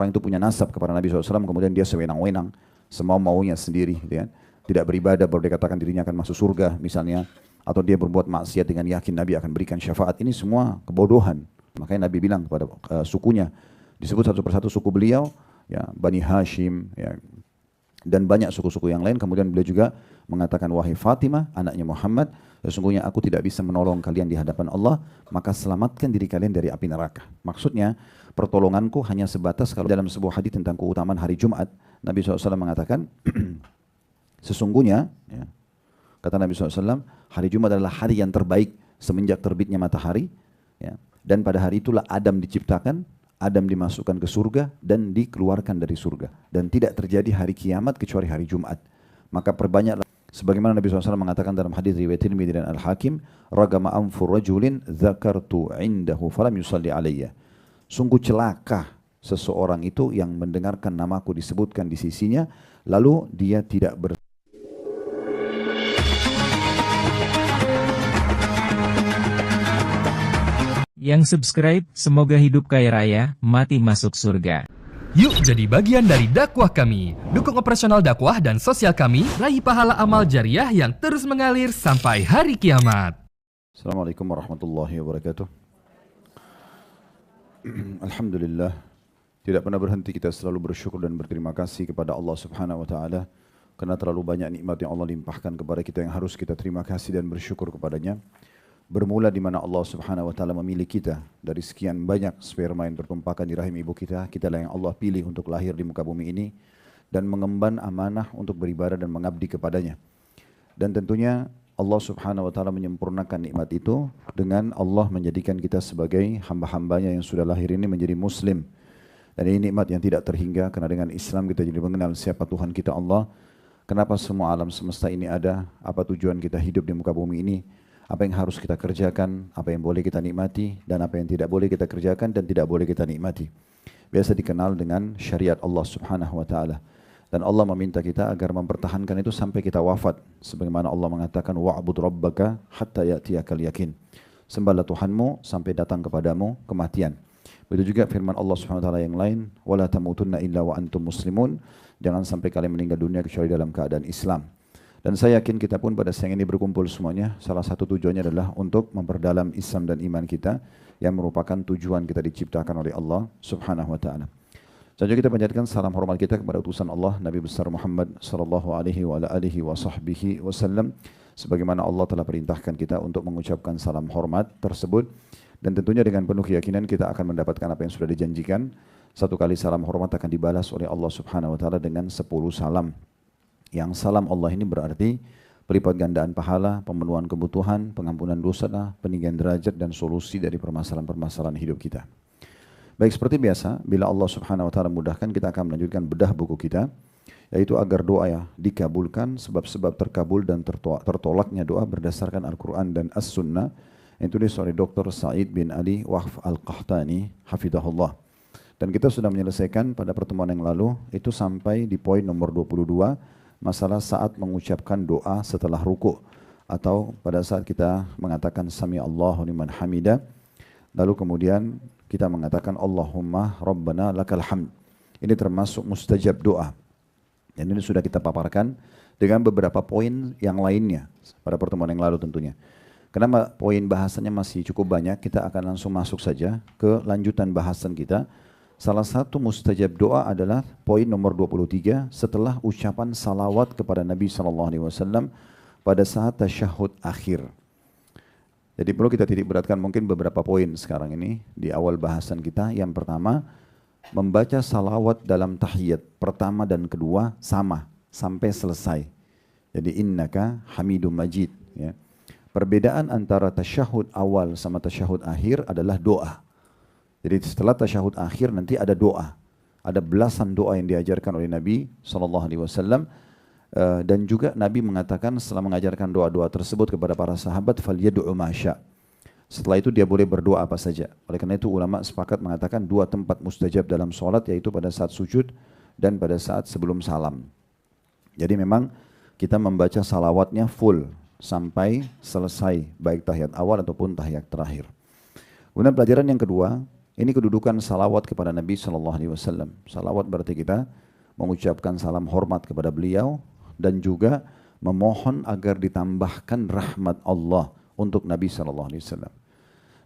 orang itu punya nasab kepada Nabi SAW, kemudian dia sewenang-wenang, semau-maunya sendiri, gitu kan. Tidak beribadah, baru dia katakan dirinya akan masuk surga, misalnya. Atau dia berbuat maksiat dengan yakin Nabi akan berikan syafaat. Ini semua kebodohan. Makanya Nabi bilang kepada sukunya, disebut satu persatu suku beliau, ya, Bani Hashim, ya, dan banyak suku-suku yang lain. Kemudian beliau juga mengatakan, wahai Fatimah, anaknya Muhammad, sesungguhnya aku tidak bisa menolong kalian di hadapan Allah, maka selamatkan diri kalian dari api neraka. Maksudnya, pertolonganku hanya sebatas kalau dalam sebuah hadis tentang keutamaan hari Jumat, Nabi SAW mengatakan, sesungguhnya, ya, kata Nabi SAW, hari Jumat adalah hari yang terbaik semenjak terbitnya matahari, ya, dan pada hari itulah Adam diciptakan, Adam dimasukkan ke surga dan dikeluarkan dari surga. Dan tidak terjadi hari kiamat kecuali hari Jumat. Maka perbanyaklah, sebagaimana Nabi SAW mengatakan dalam hadis riwayat Tirmidzi dan Al-Hakim, ragama anfur rajulin dzakartu indahu falam yusalli alayya. Sungguh celaka seseorang itu yang mendengarkan namaku disebutkan di sisinya, lalu dia tidak Yang subscribe, semoga hidup kaya raya, mati masuk surga. Yuk jadi bagian dari dakwah kami. Dukung operasional dakwah dan sosial kami, raih pahala amal jariah yang terus mengalir sampai hari kiamat. Assalamualaikum warahmatullahi wabarakatuh. Alhamdulillah, tidak pernah berhenti kita selalu bersyukur dan berterima kasih kepada Allah Subhanahu wa taala karena terlalu banyak nikmat yang Allah limpahkan kepada kita yang harus kita terima kasih dan bersyukur kepadanya. Bermula di mana Allah Subhanahu wa taala memilih kita dari sekian banyak sperma yang tertumpahkan di rahim ibu kita, kitalah yang Allah pilih untuk lahir di muka bumi ini dan mengemban amanah untuk beribadah dan mengabdi kepadanya. Dan tentunya Allah Subhanahu wa taala menyempurnakan nikmat itu dengan Allah menjadikan kita sebagai hamba-hambanya yang sudah lahir ini menjadi muslim. Dan ini nikmat yang tidak terhingga karena dengan Islam kita jadi mengenal siapa Tuhan kita Allah. Kenapa semua alam semesta ini ada, apa tujuan kita hidup di muka bumi ini, apa yang harus kita kerjakan, apa yang boleh kita nikmati, dan apa yang tidak boleh kita kerjakan dan tidak boleh kita nikmati. Biasa dikenal dengan syariat Allah Subhanahu wa taala. Dan Allah meminta kita agar mempertahankan itu sampai kita wafat. Sebagaimana Allah mengatakan, wa'bud rabbaka hatta ya'tiyakal yakin. Sembahlah Tuhanmu sampai datang kepadamu kematian. Begitu juga firman Allah Subhanahu wa taala yang lain, wala tamutunna illa wa antum muslimun. Jangan sampai kalian meninggal dunia kecuali dalam keadaan Islam. Dan saya yakin kita pun pada siang ini berkumpul semuanya, salah satu tujuannya adalah untuk memperdalam Islam dan iman kita yang merupakan tujuan kita diciptakan oleh Allah Subhanahu wa taala. Selanjutnya kita panjatkan salam hormat kita kepada utusan Allah Nabi besar Muhammad sallallahu alaihi wa alihi wasallam, sebagaimana Allah telah perintahkan kita untuk mengucapkan salam hormat tersebut, dan tentunya dengan penuh keyakinan kita akan mendapatkan apa yang sudah dijanjikan. Satu kali salam hormat akan dibalas oleh Allah Subhanahu wa taala dengan 10 salam. Yang salam Allah ini berarti pelipat gandaan pahala, pemenuhan kebutuhan, pengampunan dosa, peninggian derajat dan solusi dari permasalahan-permasalahan hidup kita. Baik, seperti biasa, bila Allah Subhanahu wa taala mudahkan, kita akan melanjutkan bedah buku kita, yaitu agar doa ya dikabulkan, sebab-sebab terkabul dan tertolaknya doa berdasarkan Al-Quran dan As-Sunnah, yang ditulis oleh Dr. Said bin Ali Wahf Al-Qahtani hafidhahullah. Dan kita sudah menyelesaikan pada pertemuan yang lalu itu sampai di poin nomor 22, masalah saat mengucapkan doa setelah ruku atau pada saat kita mengatakan sami Allahu liman hamida, lalu kemudian kita mengatakan Allahumma rabbana lakal hamd. Ini termasuk mustajab doa. Dan ini sudah kita paparkan dengan beberapa poin yang lainnya pada pertemuan yang lalu tentunya. Karena poin bahasannya masih cukup banyak, kita akan langsung masuk saja ke lanjutan bahasan kita. Salah satu mustajab doa adalah poin nomor 23 setelah ucapan salawat kepada Nabi SAW pada saat tasyahud akhir. Jadi perlu kita titik beratkan mungkin beberapa poin sekarang ini di awal bahasan kita. Yang pertama, membaca salawat dalam tahiyat pertama dan kedua sama sampai selesai. Jadi innaka hamidum majid. Ya. Perbedaan antara tasyahud awal sama tasyahud akhir adalah doa. Jadi setelah tasyahud akhir nanti ada doa. Ada belasan doa yang diajarkan oleh Nabi SAW. Dan juga Nabi mengatakan setelah mengajarkan doa-doa tersebut kepada para sahabat, فَلْيَدُعُ مَا شَاءَ. Setelah itu dia boleh berdoa apa saja. Oleh karena itu ulama sepakat mengatakan 2 tempat mustajab dalam sholat, yaitu pada saat sujud dan pada saat sebelum salam. Jadi memang kita membaca salawatnya full sampai selesai, baik tahiyat awal ataupun tahiyat terakhir. Kemudian pelajaran yang kedua, Ini kedudukan salawat kepada Nabi SAW. Salawat berarti kita mengucapkan salam hormat kepada beliau dan juga memohon agar ditambahkan rahmat Allah untuk Nabi SAW.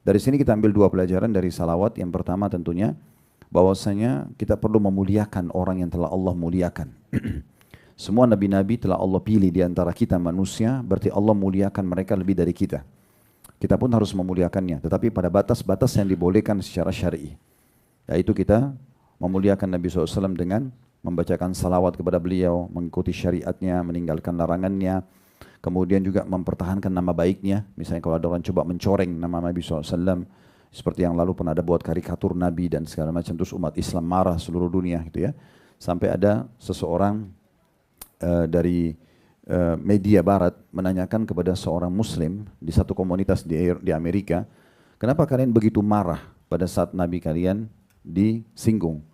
Dari sini kita ambil dua pelajaran dari salawat. Yang pertama tentunya bahwasanya kita perlu memuliakan orang yang telah Allah muliakan. Semua nabi-nabi telah Allah pilih di antara kita manusia, berarti Allah muliakan mereka lebih dari kita. Kita pun harus memuliakannya, tetapi pada batas-batas yang dibolehkan secara syar'i. Yaitu kita memuliakan Nabi SAW dengan membacakan salawat kepada beliau, mengikuti syariatnya, meninggalkan larangannya, kemudian juga mempertahankan nama baiknya. Misalnya kalau ada orang coba mencoreng nama Nabi SAW, seperti yang lalu pernah ada buat karikatur Nabi dan segala macam, terus umat Islam marah seluruh dunia gitu ya. Sampai ada seseorang dari media barat menanyakan kepada seorang muslim di satu komunitas di Amerika, kenapa kalian begitu marah pada saat Nabi kalian disinggung?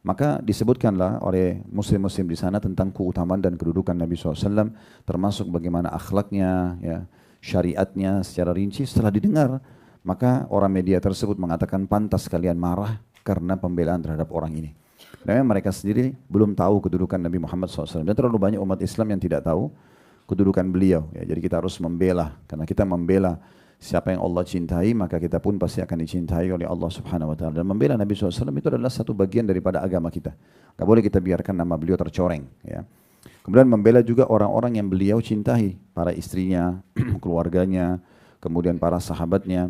Maka disebutkanlah oleh muslim-muslim di sana tentang keutamaan dan kedudukan Nabi SAW, termasuk bagaimana akhlaknya, ya, syariatnya secara rinci. Setelah didengar, maka orang media tersebut mengatakan pantas kalian marah karena pembelaan terhadap orang ini. Dan mereka sendiri belum tahu kedudukan Nabi Muhammad SAW. Dan terlalu banyak umat Islam yang tidak tahu kedudukan beliau. Ya, jadi kita harus membela. Karena kita membela siapa yang Allah cintai, maka kita pun pasti akan dicintai oleh Allah Subhanahu Wa Taala. Dan membela Nabi SAW itu adalah satu bagian daripada agama kita. Gak boleh kita biarkan nama beliau tercoreng. Ya. Kemudian membela juga orang-orang yang beliau cintai. Para istrinya, keluarganya, kemudian para sahabatnya.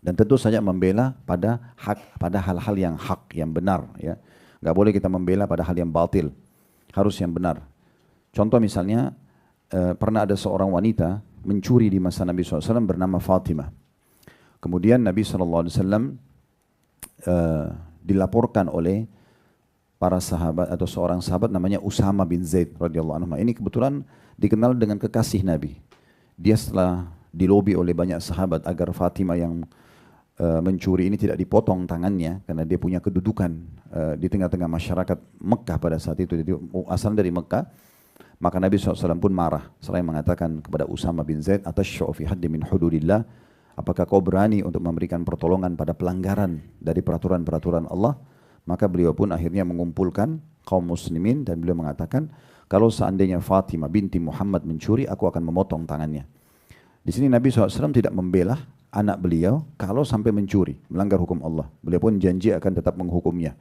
Dan tentu saja membela pada hal-hal yang hak, yang benar. Ya. Gak boleh kita membela pada hal yang batil, harus yang benar. Contoh misalnya, pernah ada seorang wanita mencuri di masa Nabi SAW bernama Fatimah. Kemudian Nabi SAW dilaporkan oleh para sahabat atau seorang sahabat namanya Usama bin Zaid radhiyallahu anhu. Ini kebetulan dikenal dengan kekasih Nabi. Dia setelah dilobi oleh banyak sahabat agar Fatimah yang mencuri ini tidak dipotong tangannya karena dia punya kedudukan di tengah-tengah masyarakat Mekah pada saat itu. Jadi asal dari Mekah, maka Nabi SAW pun marah. Selain mengatakan kepada Usama bin Zaid, "Atasya'u fi haddi min hududillah?" Apakah kau berani untuk memberikan pertolongan pada pelanggaran dari peraturan-peraturan Allah? Maka beliau pun akhirnya mengumpulkan kaum muslimin dan beliau mengatakan, kalau seandainya Fatimah binti Muhammad mencuri, aku akan memotong tangannya. Di sini Nabi SAW tidak membela anak beliau kalau sampai mencuri, melanggar hukum Allah. Beliau pun janji akan tetap menghukumnya.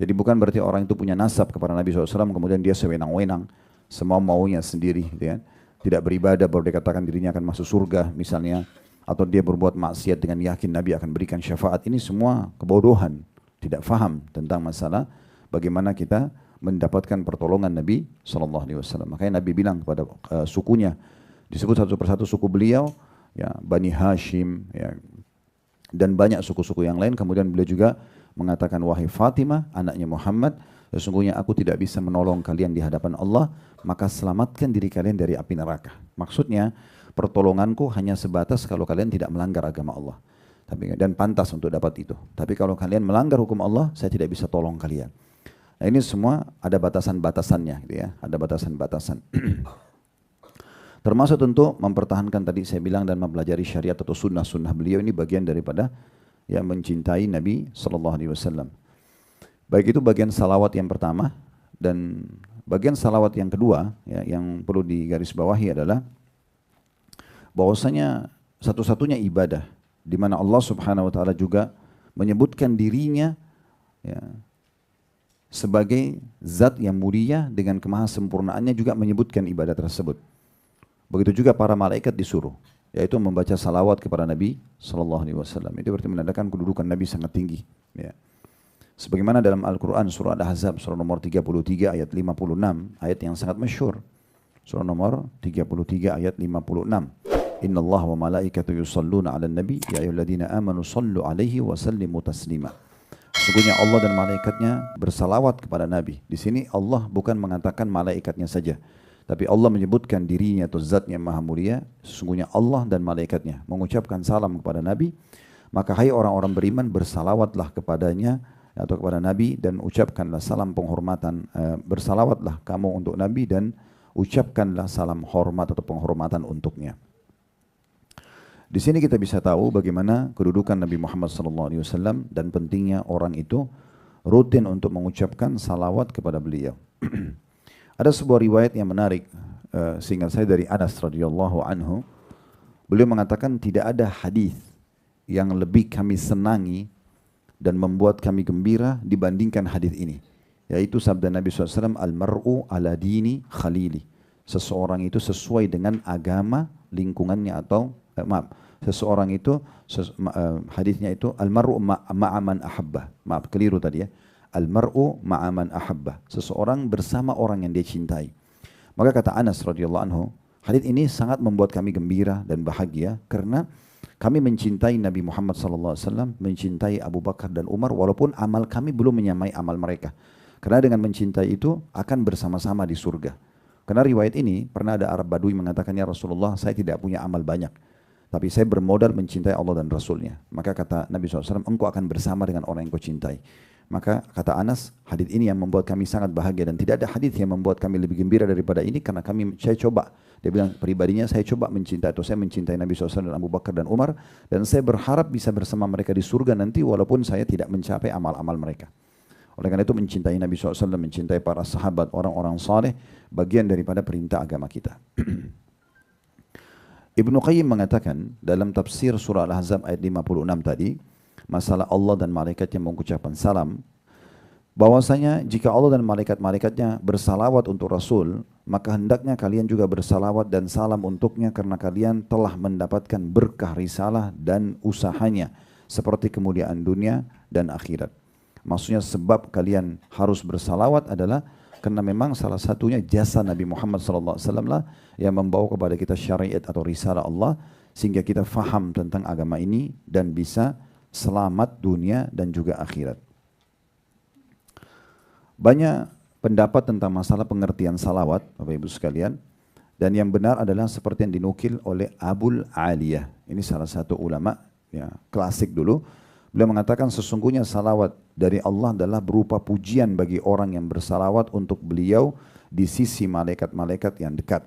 Jadi bukan berarti orang itu punya nasab kepada Nabi SAW, kemudian dia sewenang-wenang, semua maunya sendiri. Gitu ya. Tidak beribadah, baru dikatakan dirinya akan masuk surga misalnya. Atau dia berbuat maksiat dengan yakin Nabi akan berikan syafaat. Ini semua kebodohan, tidak faham tentang masalah bagaimana kita mendapatkan pertolongan Nabi SAW. Makanya Nabi bilang kepada sukunya, disebut satu persatu suku beliau, ya, Bani Hashim, ya, dan banyak suku-suku yang lain. Kemudian beliau juga mengatakan, wahai Fatimah, anaknya Muhammad, sesungguhnya aku tidak bisa menolong kalian di hadapan Allah, maka selamatkan diri kalian dari api neraka. Maksudnya, pertolonganku hanya sebatas kalau kalian tidak melanggar agama Allah. Dan pantas untuk dapat itu. Tapi kalau kalian melanggar hukum Allah, saya tidak bisa tolong kalian. Nah, ini semua ada batasan-batasannya, gitu ya. Ada batasan-batasan. Termasuk tentu mempertahankan tadi saya bilang dan mempelajari syariat atau sunnah-sunnah beliau, ini bagian daripada yang mencintai Nabi SAW. Baik, itu bagian salawat yang pertama. Dan bagian salawat yang kedua, ya, yang perlu digarisbawahi adalah bahwasanya satu-satunya ibadah di mana Allah Subhanahu Wa Taala juga menyebutkan dirinya, ya, sebagai zat yang mulia dengan kemahasempurnaannya, juga menyebutkan ibadah tersebut. Begitu juga para malaikat disuruh, yaitu membaca salawat kepada Nabi SAW. Itu berarti menandakan kedudukan Nabi sangat tinggi. Ya. Sebagaimana dalam Al-Quran surah Al-Ahzab surah nomor 33 ayat 56, ayat yang sangat masyhur. Surah nomor 33 ayat 56. Inna Allah wa malaikatu yusalluna ala nabi ya ayyuhalladzina amanu sallu alaihi wa sallimu taslima. Sesungguhnya Allah dan malaikatnya bersalawat kepada Nabi. Di sini Allah bukan mengatakan malaikatnya saja, tapi Allah menyebutkan dirinya atau zatnya maha mulia. Sesungguhnya Allah dan malaikatnya mengucapkan salam kepada Nabi. Maka hai orang-orang beriman, bersalawatlah kepadanya atau kepada Nabi dan ucapkanlah salam penghormatan. Bersalawatlah kamu untuk Nabi dan ucapkanlah salam hormat atau penghormatan untuknya. Di sini kita bisa tahu bagaimana kedudukan Nabi Muhammad SAW dan pentingnya orang itu rutin untuk mengucapkan salawat kepada beliau. Ada sebuah riwayat yang menarik, seingat saya dari Anas radhiyallahu anhu, beliau mengatakan tidak ada hadis yang lebih kami senangi dan membuat kami gembira dibandingkan hadis ini, yaitu sabda Nabi SAW, al-mar'u ala dini khalili. Seseorang itu sesuai dengan agama lingkungannya atau seseorang itu hadisnya itu al-mar'u ma'aman ahabbah. Maaf, keliru tadi ya. Al-mar'u ma'aman ahabbah. Seseorang bersama orang yang dia cintai. Maka kata Anas radhiyallahu anhu, hadis ini sangat membuat kami gembira dan bahagia karena kami mencintai Nabi Muhammad SAW, mencintai Abu Bakar dan Umar walaupun amal kami belum menyamai amal mereka. Karena dengan mencintai itu akan bersama-sama di surga. Karena riwayat ini pernah ada Arab Badui mengatakan, ya Rasulullah, saya tidak punya amal banyak, tapi saya bermodal mencintai Allah dan Rasulnya. Maka kata Nabi SAW, engkau akan bersama dengan orang yang kau cintai. Maka kata Anas, hadis ini yang membuat kami sangat bahagia dan tidak ada hadis yang membuat kami lebih gembira daripada ini karena saya coba. Dia bilang pribadinya saya coba mencintai atau saya mencintai Nabi SAW dan Abu Bakar dan Umar dan saya berharap bisa bersama mereka di surga nanti walaupun saya tidak mencapai amal-amal mereka. Oleh karena itu mencintai Nabi SAW, mencintai para sahabat, orang-orang saleh, bagian daripada perintah agama kita. Ibnu Qayyim mengatakan dalam tafsir surah Al-Ahzab ayat 56 tadi, masalah Allah dan malaikatnya mengucapkan salam, bahwasanya jika Allah dan malaikat-malaikatnya bersalawat untuk Rasul, maka hendaknya kalian juga bersalawat dan salam untuknya karena kalian telah mendapatkan berkah risalah dan usahanya seperti kemuliaan dunia dan akhirat. Maksudnya sebab kalian harus bersalawat adalah karena memang salah satunya jasa Nabi Muhammad SAW lah yang membawa kepada kita syariat atau risalah Allah sehingga kita faham tentang agama ini dan bisa selamat dunia dan juga akhirat. Banyak pendapat tentang masalah pengertian salawat, Bapak Ibu sekalian, dan yang benar adalah seperti yang dinukil oleh Abul Aliyah. Ini salah satu ulama ya, klasik dulu. Beliau mengatakan sesungguhnya salawat dari Allah adalah berupa pujian bagi orang yang bersalawat untuk beliau di sisi malaikat-malaikat yang dekat.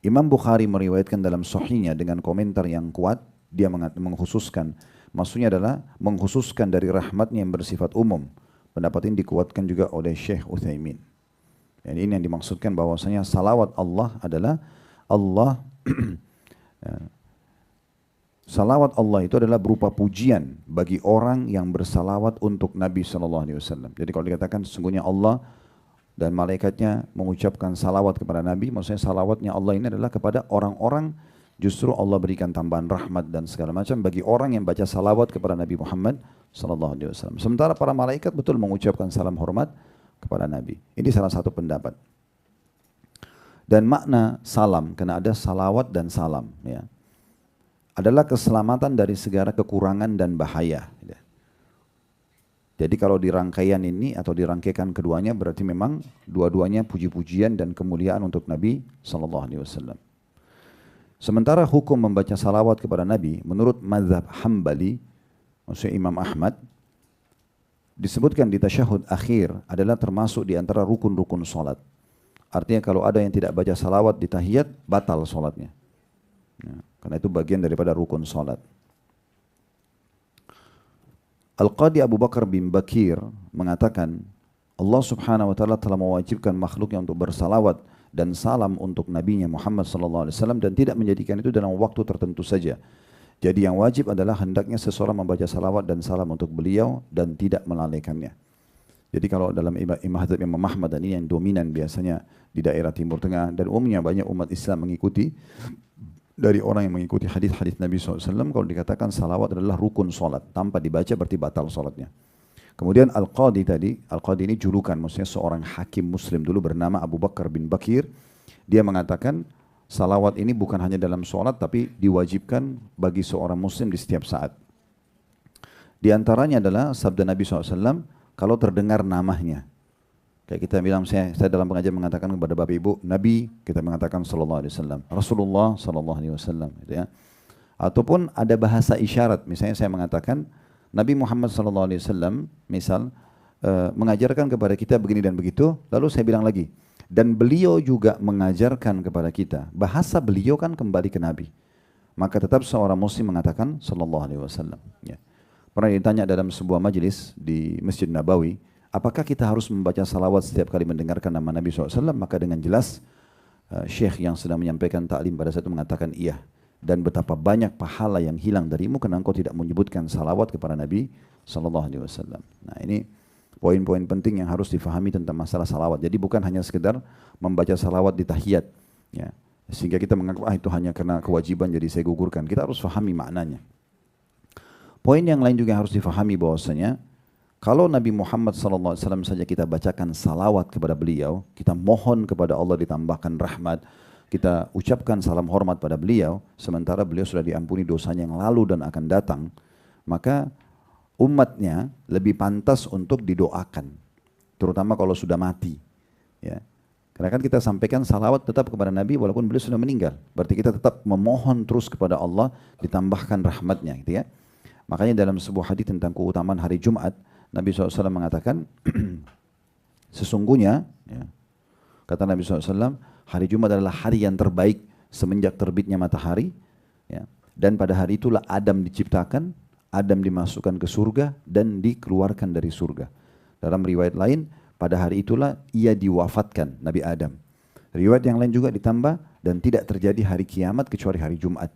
Imam Bukhari meriwayatkan dalam sahihnya dengan komentar yang kuat, dia mengkhususkan, maksudnya adalah mengkhususkan dari rahmatnya yang bersifat umum. Pendapat ini dikuatkan juga oleh Syekh Utsaimin. Ini yang dimaksudkan bahwasanya salawat Allah adalah Allah salawat Allah itu adalah berupa pujian bagi orang yang bersalawat untuk Nabi SAW. Jadi kalau dikatakan sesungguhnya Allah dan malaikatnya mengucapkan salawat kepada Nabi, maksudnya salawatnya Allah ini adalah kepada orang-orang, justru Allah berikan tambahan rahmat dan segala macam bagi orang yang baca salawat kepada Nabi Muhammad SAW. Sementara para malaikat betul mengucapkan salam hormat kepada Nabi. Ini salah satu pendapat. Dan makna salam, karena ada salawat dan salam, ya, adalah keselamatan dari segala kekurangan dan bahaya. Jadi kalau di rangkaian ini atau dirangkaikan keduanya berarti memang dua-duanya puji-pujian dan kemuliaan untuk Nabi SAW. Sementara hukum membaca salawat kepada Nabi menurut mazhab Hambali, maksudnya Imam Ahmad, disebutkan di tasyahud akhir adalah termasuk di antara rukun-rukun salat. Artinya kalau ada yang tidak baca salawat di tahiyat, batal salatnya. Ya, karena itu bagian daripada rukun salat. Al-Qadi Abu Bakar bin Bakir mengatakan, Allah Subhanahu wa taala telah mewajibkan makhluknya untuk bersalawat dan salam untuk nabinya Muhammad sallallahu alaihi wasallam dan tidak menjadikan itu dalam waktu tertentu saja. Jadi yang wajib adalah hendaknya seseorang membaca salawat dan salam untuk beliau dan tidak melalaikannya. Jadi kalau dalam Imam Ahmad dan ini yang dominan biasanya di daerah Timur Tengah dan umumnya banyak umat Islam mengikuti, dari orang yang mengikuti hadis-hadis Nabi SAW, kalau dikatakan salawat adalah rukun salat, tanpa dibaca berarti batal salatnya. Kemudian Al-Qadi tadi, Al-Qadi ini julukan, maksudnya seorang hakim muslim dulu bernama Abu Bakar bin Bakir. Dia mengatakan salawat ini bukan hanya dalam salat tapi diwajibkan bagi seorang muslim di setiap saat. Di antaranya adalah sabda Nabi SAW, kalau terdengar namanya. Kayak kita bilang, saya dalam pengajian mengatakan kepada Bapak Ibu, Nabi, kita mengatakan sallallahu alaihi wasallam, Rasulullah sallallahu alaihi wasallam, gitu ya. Ataupun ada bahasa isyarat, misalnya saya mengatakan Nabi Muhammad sallallahu alaihi wasallam, misal mengajarkan kepada kita begini dan begitu, lalu saya bilang lagi, dan beliau juga mengajarkan kepada kita. Bahasa beliau kan kembali ke Nabi. maka tetap seorang muslim mengatakan sallallahu alaihi wasallam. Ya. Pernah ditanya dalam sebuah majelis di Masjid Nabawi, apakah kita harus membaca salawat setiap kali mendengarkan nama Nabi SAW? Maka dengan jelas syekh yang sedang menyampaikan taklim pada saat itu mengatakan iya. Dan betapa banyak pahala yang hilang darimu karena engkau tidak menyebutkan salawat kepada Nabi SAW. Nah ini poin-poin penting yang harus difahami tentang masalah salawat. Jadi bukan hanya sekedar membaca salawat di tahiyat, ya. Sehingga kita menganggap itu hanya karena kewajiban jadi saya gugurkan. Kita harus fahami maknanya. Poin yang lain juga harus difahami bahwasanya kalau Nabi Muhammad SAW saja kita bacakan salawat kepada beliau, kita mohon kepada Allah ditambahkan rahmat, kita ucapkan salam hormat pada beliau, sementara beliau sudah diampuni dosanya yang lalu dan akan datang, maka umatnya lebih pantas untuk didoakan, terutama kalau sudah mati. Ya. Karena kan kita sampaikan salawat tetap kepada Nabi walaupun beliau sudah meninggal. Berarti kita tetap memohon terus kepada Allah ditambahkan rahmatnya. Gitu ya. Makanya dalam sebuah hadis tentang keutamaan hari Jumat, Nabi SAW mengatakan, sesungguhnya, ya, kata Nabi SAW, hari Jumat adalah hari yang terbaik semenjak terbitnya matahari. Ya. Dan pada hari itulah Adam diciptakan, Adam dimasukkan ke surga dan dikeluarkan dari surga. Dalam riwayat lain, pada hari itulah ia diwafatkan, Nabi Adam. Riwayat yang lain juga ditambah, dan tidak terjadi hari kiamat kecuali hari Jumat.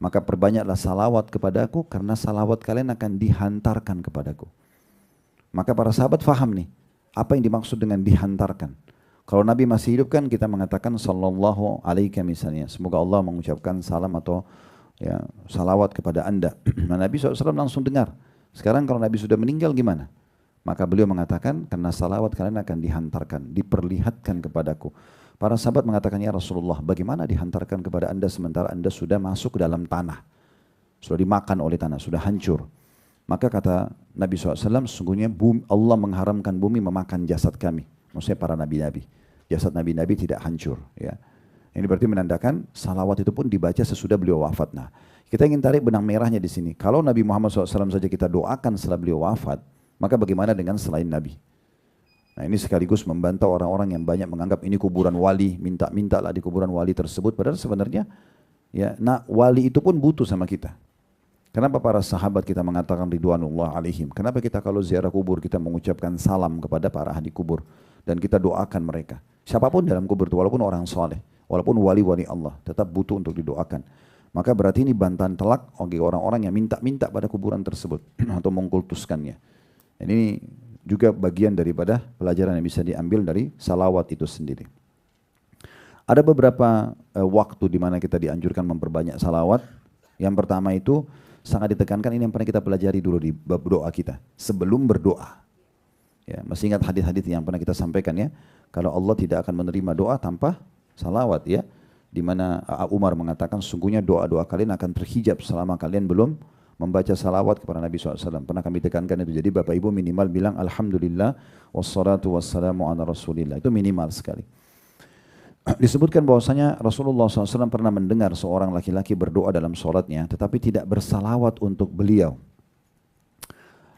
Maka perbanyaklah salawat kepadaku, karena salawat kalian akan dihantarkan kepadaku. Maka para sahabat faham nih, apa yang dimaksud dengan dihantarkan. Kalau Nabi masih hidup kan kita mengatakan sallallahu alaika misalnya. Semoga Allah mengucapkan salam atau ya, salawat kepada anda. Nah, Nabi SAW langsung dengar. Sekarang kalau Nabi sudah meninggal gimana? Maka beliau mengatakan karena salawat kalian akan dihantarkan, diperlihatkan kepadaku. Para sahabat mengatakan ya Rasulullah bagaimana dihantarkan kepada anda sementara anda sudah masuk ke dalam tanah. Sudah dimakan oleh tanah, sudah hancur. Maka kata Nabi SAW sesungguhnya Allah mengharamkan bumi memakan jasad kami. Maksudnya para nabi-nabi. Jasad nabi-nabi tidak hancur. Ya. Ini berarti menandakan salawat itu pun dibaca sesudah beliau wafat. Nah, kita ingin tarik benang merahnya di sini. Kalau Nabi Muhammad SAW saja kita doakan setelah beliau wafat, maka bagaimana dengan selain Nabi? Nah, ini sekaligus membantah orang-orang yang banyak menganggap ini kuburan wali, minta-mintalah di kuburan wali tersebut. Padahal sebenarnya, ya, wali itu pun butuh sama kita. Kenapa para sahabat kita mengatakan ridwanullah alaihim? Kenapa kita kalau ziarah kubur kita mengucapkan salam kepada para ahli kubur dan kita doakan mereka? Siapapun dalam kubur itu, walaupun orang soleh, walaupun wali-wali Allah, tetap butuh untuk didoakan. Maka berarti ini bantahan telak bagi orang-orang yang minta-minta pada kuburan tersebut atau mengkultuskannya. Ini juga bagian daripada pelajaran yang bisa diambil dari salawat itu sendiri. Ada beberapa waktu di mana kita dianjurkan memperbanyak salawat. Yang pertama itu sangat ditekankan, ini yang pernah kita pelajari dulu di bab doa kita. Sebelum berdoa. Ya, masih ingat hadis-hadis yang pernah kita sampaikan ya. Kalau Allah tidak akan menerima doa tanpa salawat ya. Di mana Umar mengatakan sungguhnya doa-doa kalian akan terhijab selama kalian belum membaca salawat kepada Nabi SAW. Pernah kami tekankan itu. Jadi Bapak Ibu minimal bilang Alhamdulillah wassalatu wassalamu ala rasulillah. Itu minimal sekali. Disebutkan bahwasanya Rasulullah SAW pernah mendengar seorang laki-laki berdoa dalam sholatnya tetapi tidak bersalawat untuk beliau.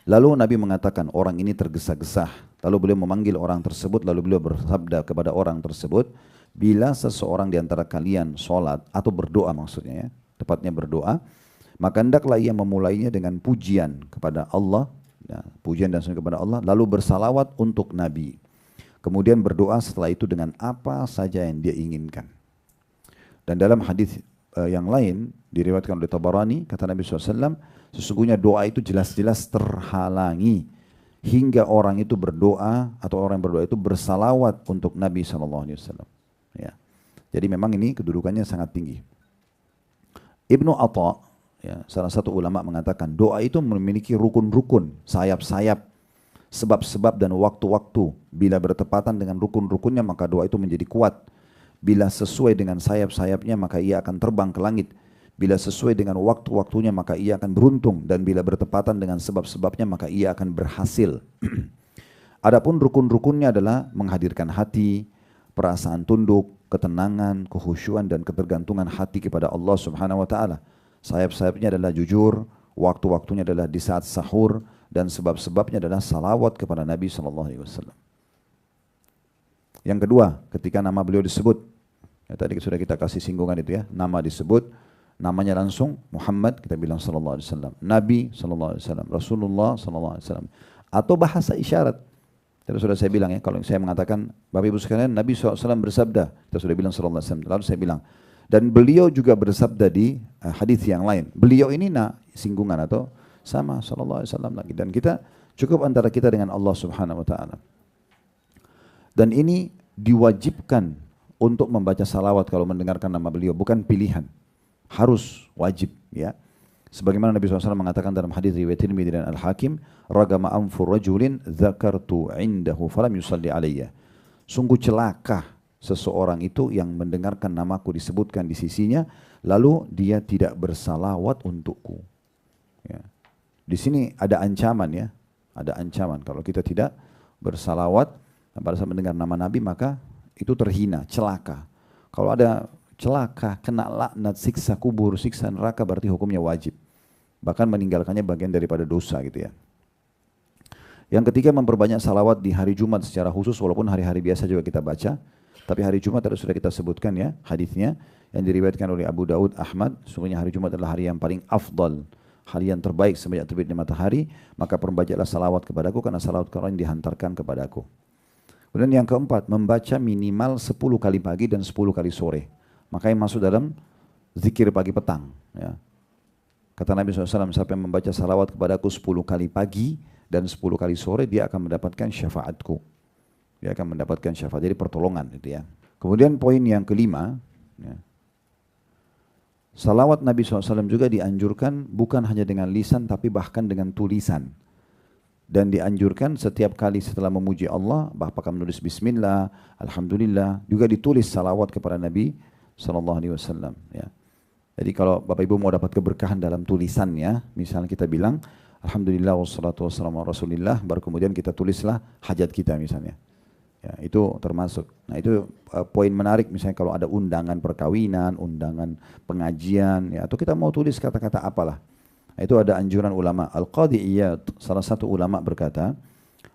Lalu Nabi mengatakan orang ini tergesa-gesa. Lalu beliau memanggil orang tersebut, lalu beliau bersabda kepada orang tersebut, bila seseorang di antara kalian sholat atau berdoa maksudnya ya, tepatnya berdoa, maka hendaklah ia memulainya dengan pujian kepada Allah, ya, pujian dan kepada Allah, lalu bersalawat untuk Nabi. Kemudian berdoa setelah itu dengan apa saja yang dia inginkan. Dan dalam hadis yang lain diriwayatkan oleh Tabarani, kata Nabi SAW, sesungguhnya doa itu jelas-jelas terhalangi hingga orang itu berdoa atau orang yang berdoa itu bersalawat untuk Nabi SAW. Ya. Jadi memang ini kedudukannya sangat tinggi. Ibnu Atha, ya, salah satu ulama mengatakan doa itu memiliki rukun-rukun, sayap-sayap, sebab-sebab dan waktu-waktu. Bila bertepatan dengan rukun-rukunnya maka doa itu menjadi kuat. Bila sesuai dengan sayap-sayapnya maka ia akan terbang ke langit. Bila sesuai dengan waktu-waktunya maka ia akan beruntung. Dan bila bertepatan dengan sebab-sebabnya maka ia akan berhasil. Adapun rukun-rukunnya adalah menghadirkan hati, perasaan tunduk, ketenangan, kekhusyuan dan ketergantungan hati kepada Allah Subhanahu wa taala. Sayap-sayapnya adalah jujur, waktu-waktunya adalah di saat sahur, dan sebab-sebabnya adalah salawat kepada Nabi SAW. Yang kedua, ketika nama beliau disebut, ya, tadi sudah kita kasih singgungan itu ya, nama disebut, Namanya langsung Muhammad, kita bilang sallallahu alaihi wasallam. Nabi sallallahu alaihi wasallam, Rasulullah sallallahu alaihi wasallam. Atau bahasa isyarat. Tadi sudah saya bilang ya, kalau saya mengatakan Bapak Ibu sekalian, Nabi SAW bersabda, kita sudah bilang sallallahu alaihi wasallam. Lalu saya bilang, dan beliau juga bersabda di hadis yang lain. Beliau ini singgungan atau sama sallallahu alaihi wasallam lagi. Dan kita cukup antara kita dengan Allah Subhanahu wa taala. Dan ini diwajibkan untuk membaca salawat kalau mendengarkan nama beliau, bukan pilihan. Harus, wajib ya. Sebagaimana Nabi SAW mengatakan dalam hadis riwayat Tirmidzi dan Al-Hakim, ragama anfur rajulin dzakartu indahu falam yusalli alayya. Sungguh celaka seseorang itu yang mendengarkan namaku disebutkan di sisinya, lalu dia tidak bersalawat untukku. Ya. Di sini ada ancaman ya, ada ancaman kalau kita tidak bersalawat pada saat mendengar nama Nabi, maka itu terhina, celaka. Kalau ada celaka, kena laknat, siksa kubur, siksa neraka, berarti hukumnya wajib. Bahkan meninggalkannya bagian daripada dosa gitu ya. Yang ketiga, memperbanyak salawat di hari Jumat secara khusus, walaupun hari-hari biasa juga kita baca. Tapi hari Jumat tadi sudah kita sebutkan ya hadisnya yang diriwayatkan oleh Abu Daud, Ahmad. Sungguhnya hari Jumat adalah hari yang paling afdal, hari yang terbaik semenjak terbitnya matahari. Maka perbanyaklah salawat kepadaku, karena salawat Quran dihantarkan kepadaku. Kemudian yang keempat, membaca minimal 10 kali pagi dan 10 kali sore. Makanya masuk dalam zikir pagi petang. Ya. Kata Nabi SAW, siapa yang membaca salawat kepadaku 10 kali pagi dan 10 kali sore, dia akan mendapatkan syafaatku. Dia akan mendapatkan syafaat, jadi pertolongan itu ya. Kemudian poin yang kelima, ya, salawat Nabi SAW juga dianjurkan bukan hanya dengan lisan, tapi bahkan dengan tulisan. Dan dianjurkan setiap kali setelah memuji Allah, bahkan menulis Bismillah, Alhamdulillah, juga ditulis salawat kepada Nabi SAW. Ya. Jadi kalau Bapak Ibu mau dapat keberkahan dalam tulisannya, misalnya kita bilang, Alhamdulillah wassalatu wassalamu ala Rasulillah, baru kemudian kita tulislah hajat kita misalnya. Ya, itu termasuk. Nah itu poin menarik, misalnya kalau ada undangan perkawinan, undangan pengajian, ya, atau kita mau tulis kata-kata apalah. Nah, itu ada anjuran ulama. Al-Qadhi Iyad, salah satu ulama berkata,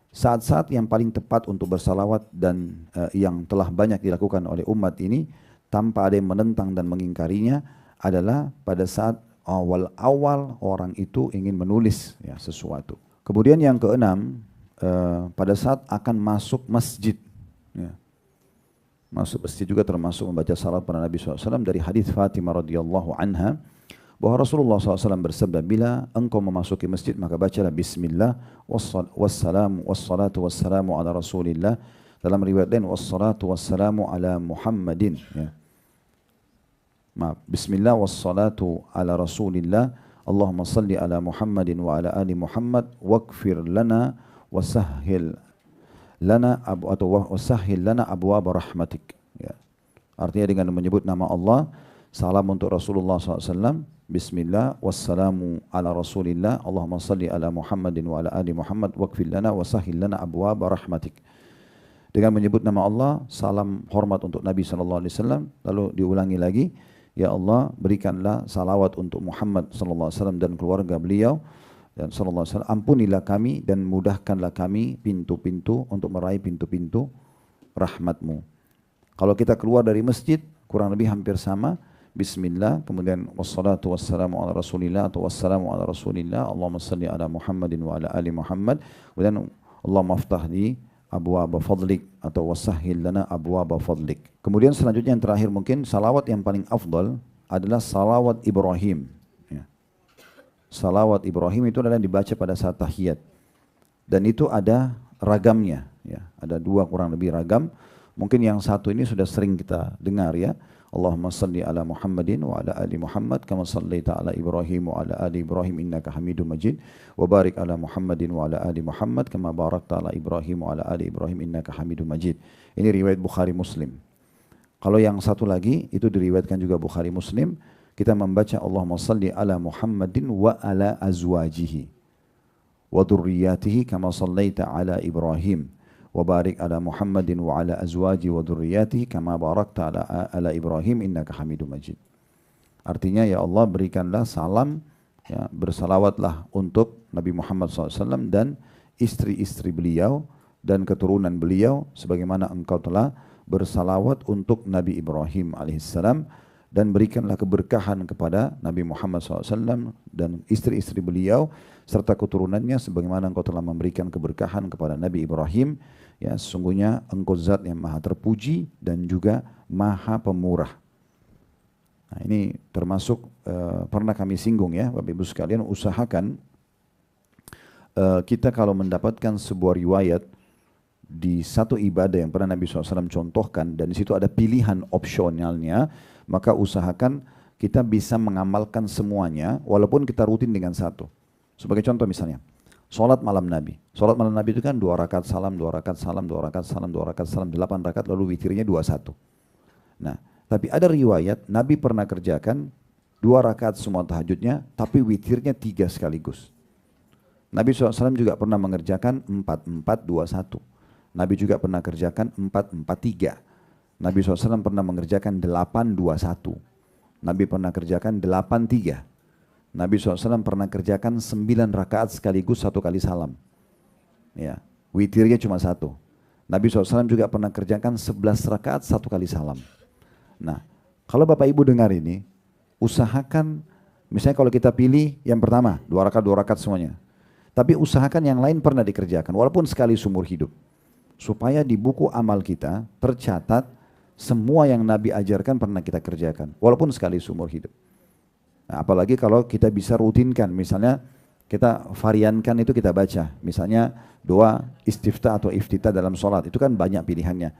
saat-saat yang paling tepat untuk bersalawat dan yang telah banyak dilakukan oleh umat ini, tanpa ada yang menentang dan mengingkarinya, adalah pada saat awal-awal orang itu ingin menulis ya, sesuatu. Kemudian yang keenam, pada saat akan masuk masjid. Ya. Masuk masjid juga termasuk membaca salat pada Nabi SAW dari hadis Fatimah radhiyallahu anha, bahwa Rasulullah SAW bersabda, bila engkau memasuki masjid maka bacalah Bismillah wassalatu wassalamu ala Rasulillah. Dalam riwayat lain wassalatu wassalamu ala Muhammadin. Ya. Maaf, Bismillah wassalatu ala Rasulillah. Allahumma salli ala Muhammadin wa ala ali Muhammad waghfir lana wasahhil lana abwaab rahmatik. Ya. Artinya dengan menyebut nama Allah, salam untuk Rasulullah SAW, Bismillah wassalamu ala Rasulillah, Allahumma salli ala Muhammadin wa ala ali Muhammad waghfir lana wasahhil lana abwaab rahmatik. Dengan menyebut nama Allah, salam hormat untuk Nabi SAW, lalu diulangi lagi, ya Allah berikanlah salawat untuk Muhammad SAW dan keluarga beliau, dan SAW, ampunilah kami dan mudahkanlah kami pintu-pintu untuk meraih pintu-pintu rahmatmu. Kalau kita keluar dari masjid, kurang lebih hampir sama, Bismillah, kemudian wassalatu wassalamu ala Rasulillah atau wassalamu ala Rasulillah, Allahumma salli ala Muhammadin wa ala ali Muhammad, kemudian Allahumma aftah li abwaaba fadlik atau wasahhil lana abwaaba fadlik. Kemudian selanjutnya yang terakhir mungkin salawat yang paling afdal adalah salawat Ibrahim. Ya. Salawat Ibrahim itu adalah dibaca pada saat tahiyat. Dan itu ada ragamnya. Ya. Ada dua kurang lebih ragam. Mungkin yang satu ini sudah sering kita dengar ya. Allahumma salli ala Muhammadin wa ala ali Muhammad kama sallaita ala Ibrahim wa ala ali Ibrahim innaka Hamidum Majid wa barik ala Muhammadin wa ala ali Muhammad kama barakta ala Ibrahim wa ala ali Ibrahim innaka Hamidum Majid. Ini riwayat Bukhari Muslim. Kalau yang satu lagi itu diriwayatkan juga Bukhari Muslim, kita membaca Allahumma salli ala Muhammadin wa ala azwajihi wa dhurriyyatihi kama sallaita ala Ibrahim wa barik ala Muhammadin wa ala azwaji wa dhurriyyatihi kama barakta ala Ibrahim innaka Hamidum Majid. Artinya ya Allah berikanlah salam, ya, bersalawatlah untuk Nabi Muhammad SAW dan istri-istri beliau dan keturunan beliau sebagaimana engkau telah bersalawat untuk Nabi Ibrahim alaihissalam dan berikanlah keberkahan kepada Nabi Muhammad SAW dan istri-istri beliau serta keturunannya sebagaimana engkau telah memberikan keberkahan kepada Nabi Ibrahim. Ya, sesungguhnya engkau zat yang maha terpuji dan juga maha pemurah. Nah, ini termasuk pernah kami singgung ya Bapak Ibu sekalian, usahakan kita kalau mendapatkan sebuah riwayat di satu ibadah yang pernah Nabi SAW contohkan dan di situ ada pilihan opsionalnya, maka usahakan kita bisa mengamalkan semuanya walaupun kita rutin dengan satu. Sebagai contoh misalnya, sholat malam Nabi. Sholat malam Nabi itu kan 2 rakaat salam, 2 rakaat salam, 2 rakaat salam, 2 rakaat salam, 8 rakaat lalu witirnya 21. Nah, tapi ada riwayat Nabi pernah kerjakan 2 rakaat semua tahajudnya, tapi witirnya 3 sekaligus. Nabi SAW juga pernah mengerjakan 4-4-2-1. Nabi juga pernah kerjakan 4-4-3. Nabi SAW pernah mengerjakan 8-2-1. Nabi pernah kerjakan 8-3. Nabi SAW pernah kerjakan 9 rakaat sekaligus 1 kali salam. Ya, witirnya cuma 1. Nabi SAW juga pernah kerjakan 11 rakaat 1 kali salam. Nah, kalau Bapak Ibu dengar ini, usahakan, misalnya kalau kita pilih yang pertama, 2 rakaat semuanya. Tapi usahakan yang lain pernah dikerjakan, walaupun sekali seumur hidup. Supaya di buku amal kita tercatat semua yang Nabi ajarkan pernah kita kerjakan, walaupun sekali seumur hidup. Nah, apalagi kalau kita bisa rutinkan, misalnya kita variankan itu kita baca. Misalnya doa istiftah atau iftitah dalam sholat, itu kan banyak pilihannya.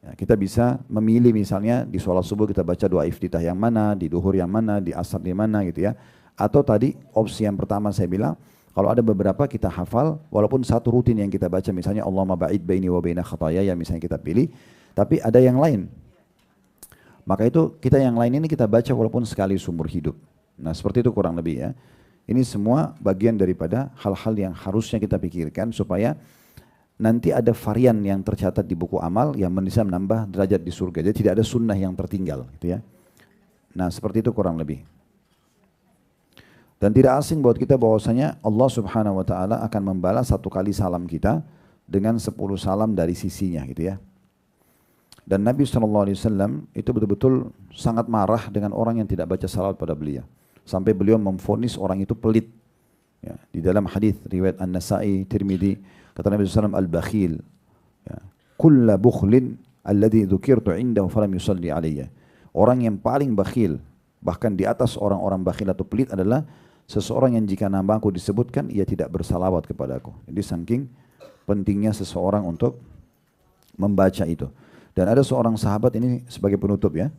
Ya, kita bisa memilih misalnya di sholat subuh kita baca doa iftitah yang mana, di duhur yang mana, di asar di mana gitu ya. Atau tadi opsi yang pertama saya bilang, kalau ada beberapa kita hafal, walaupun satu rutin yang kita baca, misalnya Allahumma ba'id baini wa baina khatayaya, misalnya kita pilih, tapi ada yang lain. Maka itu kita yang lain ini kita baca walaupun sekali seumur hidup. Nah seperti itu kurang lebih ya. Ini semua bagian daripada hal-hal yang harusnya kita pikirkan supaya nanti ada varian yang tercatat di buku amal yang bisa menambah derajat di surga. Jadi tidak ada sunnah yang tertinggal gitu ya. Nah seperti itu kurang lebih. Dan tidak asing buat kita bahwasanya Allah Subhanahu wa taala akan membalas 1 kali salam kita dengan 10 salam dari sisinya gitu ya. Dan Nabi SAW itu betul-betul sangat marah dengan orang yang tidak baca salawat pada beliau. Sampai beliau memvonis orang itu pelit. Ya, di dalam hadis riwayat An-Nasa'i, Tirmidzi, kata Nabi SAW al-bakhil. Ya, kulla bukhlin alladhi dzukirtu indahu falam yusalli alayya. Orang yang paling bakhil, bahkan di atas orang-orang bakhil atau pelit adalah seseorang yang jika nama aku disebutkan, ia tidak bersalawat kepada aku. Jadi saking pentingnya seseorang untuk membaca itu. Dan ada seorang sahabat ini sebagai penutup ya,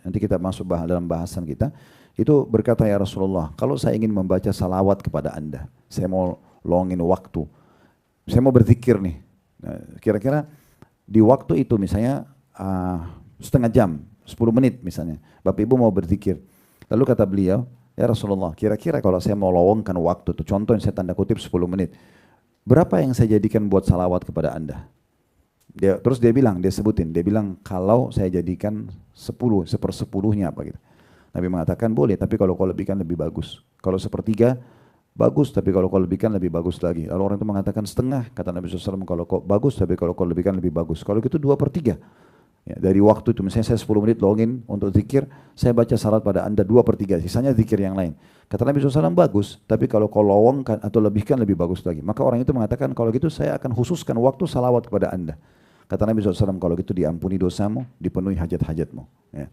nanti kita masuk dalam bahasan kita, itu berkata, ya Rasulullah, kalau saya ingin membaca salawat kepada anda, saya mau luangin waktu, saya mau berzikir nih, kira-kira di waktu itu misalnya setengah jam, 10 menit misalnya, Bapak Ibu mau berzikir. Lalu kata beliau, ya Rasulullah, kira-kira kalau saya mau lowongkan waktu itu, contoh yang saya tanda kutip 10 menit, berapa yang saya jadikan buat salawat kepada anda? Terus dia sebutin, kalau saya jadikan 1/10nya apa gitu. Nabi mengatakan boleh, tapi kalau kau lebihkan lebih bagus. Kalau 1/3 bagus, tapi kalau kau lebihkan lebih bagus lagi. Lalu orang itu mengatakan setengah, kata Nabi SAW, kalau kau bagus, tapi kalau kau lebihkan lebih bagus. Kalau gitu 2/3. Ya, dari waktu itu, misalnya saya 10 menit login untuk zikir, saya baca salat pada anda 2/3, sisanya zikir yang lain. Kata Nabi SAW bagus, tapi kalau kau lowongkan atau lebihkan lebih bagus lagi. Maka orang itu mengatakan, kalau gitu saya akan khususkan waktu salawat kepada anda. Kata Nabi SAW, kalau gitu diampuni dosamu, dipenuhi hajat-hajatmu. Ya.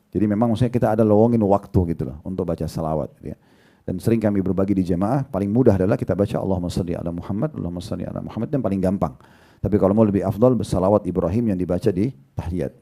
Jadi memang maksudnya kita ada lowongin waktu gitu loh untuk baca salawat. Ya. Dan sering kami berbagi di jemaah, paling mudah adalah kita baca Allahumma salli ala Muhammad, Allahumma salli ala Muhammad, dan paling gampang. Tapi kalau mau lebih afdal, salawat Ibrahim yang dibaca di tahiyat.